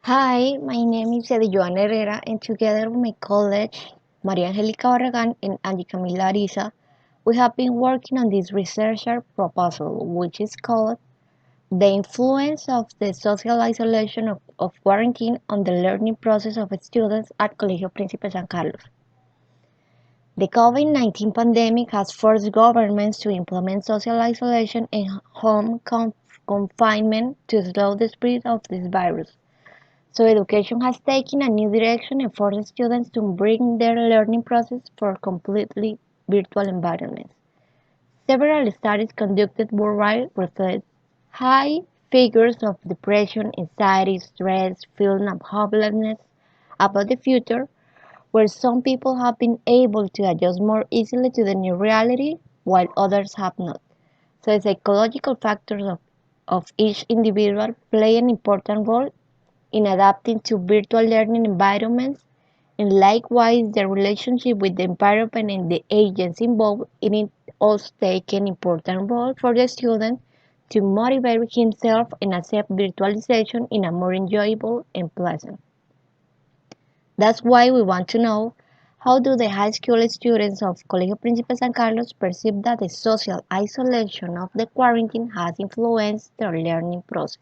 Hi, my name is Joana Herrera, and together with my colleague Maria Angelica Barragan and Angie Camila Ariza, we have been working on this researcher proposal, which is called The Influence of the Social Isolation of Quarantine on the Learning Process of Students at Colegio Príncipe San Carlos. The COVID-19 pandemic has forced governments to implement social isolation and home confinement to slow the spread of this virus. So education has taken a new direction and forced students to bring their learning process for completely virtual environments. Several studies conducted worldwide reflect high figures of depression, anxiety, stress, feeling of hopelessness about the future, where some people have been able to adjust more easily to the new reality while others have not. So the psychological factors of each individual play an important role in adapting to virtual learning environments, and likewise the relationship with the environment and the agents involved in it also take an important role for the student to motivate himself and accept virtualization in a more enjoyable and pleasant. That's why we want to know how do the high school students of Colegio Príncipe San Carlos perceive that the social isolation of the quarantine has influenced their learning process.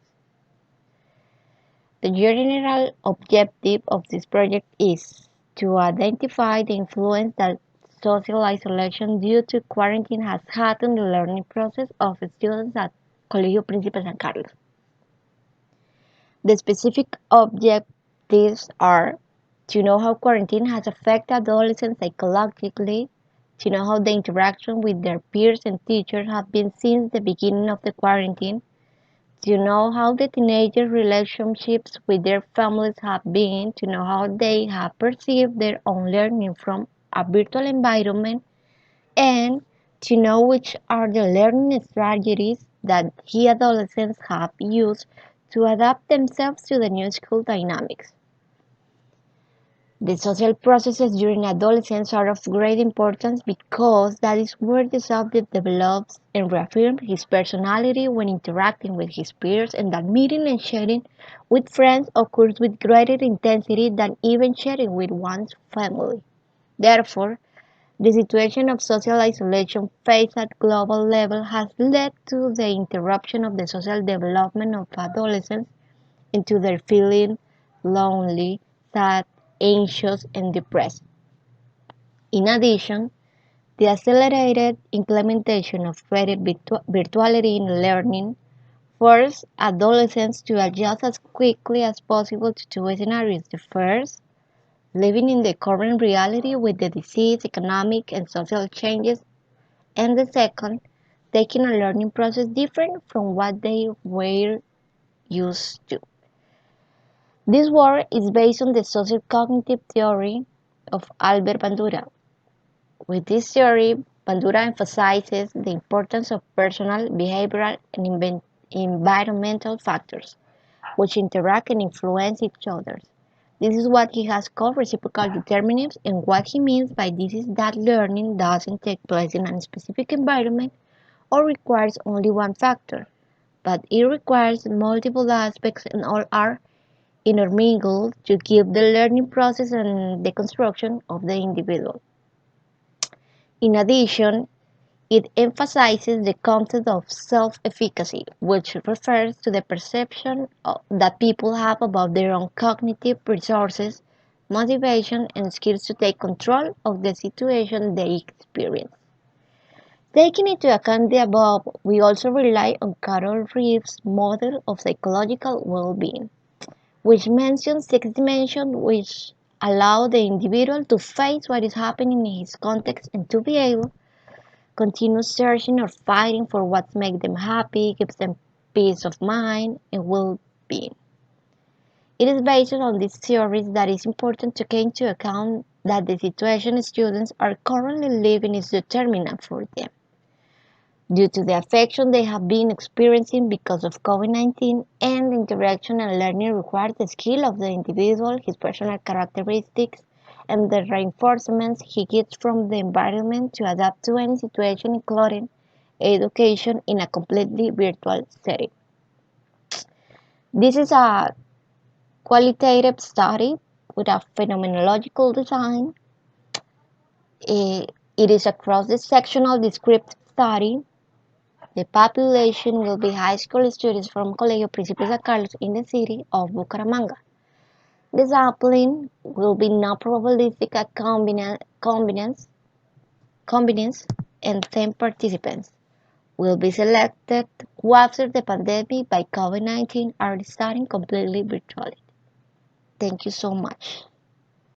The general objective of this project is to identify the influence that social isolation due to quarantine has had on the learning process of students at Colegio Príncipe San Carlos. The specific objectives are to know how quarantine has affected adolescents psychologically, to know how the interaction with their peers and teachers have been since the beginning of the quarantine, to know how the teenagers' relationships with their families have been, to know how they have perceived their own learning from a virtual environment, and to know which are the learning strategies that he adolescents have used to adapt themselves to the new school dynamics. The social processes during adolescence are of great importance because that is where the subject develops and reaffirms his personality when interacting with his peers, and that meeting and sharing with friends occurs with greater intensity than even sharing with one's family. Therefore, the situation of social isolation faced at global level has led to the interruption of the social development of adolescents into their feeling lonely, sad, anxious, and depressed. In addition, the accelerated implementation of greater virtuality in learning forced adolescents to adjust as quickly as possible to two scenarios. The first, living in the current reality with the disease, economic, and social changes, and the second, taking a learning process different from what they were used to. This work is based on the social cognitive theory of Albert Bandura. With this theory, Bandura emphasizes the importance of personal, behavioral, and environmental factors, which interact and influence each other. This is what he has called reciprocal determinism, and what he means by this is that learning doesn't take place in a specific environment or requires only one factor, but it requires multiple aspects and all are intermingled to give the learning process and the construction of the individual. In addition, it emphasizes the concept of self-efficacy, which refers to the perception that people have about their own cognitive resources, motivation, and skills to take control of the situation they experience. Taking into account the above, we also rely on Carol Reeves' model of psychological well-being, which mentions six dimensions which allow the individual to face what is happening in his context and to be able continue searching or fighting for what makes them happy, gives them peace of mind and well-being. It is based on these theories that it is important to take into account that the situation students are currently living is determinant for them due to the affection they have been experiencing because of COVID-19, and interaction and learning require the skill of the individual, his personal characteristics, and the reinforcements he gets from the environment to adapt to any situation, including education in a completely virtual setting. This is a Qualitative study with a phenomenological design. It is a cross-sectional descriptive study. The population will be high school students from Colegio Príncipe San Carlos in the city of Bucaramanga. The sampling will be non-probabilistic at combinations and 10 participants will be selected who after the pandemic by COVID-19 are studying completely virtually. Thank you so much.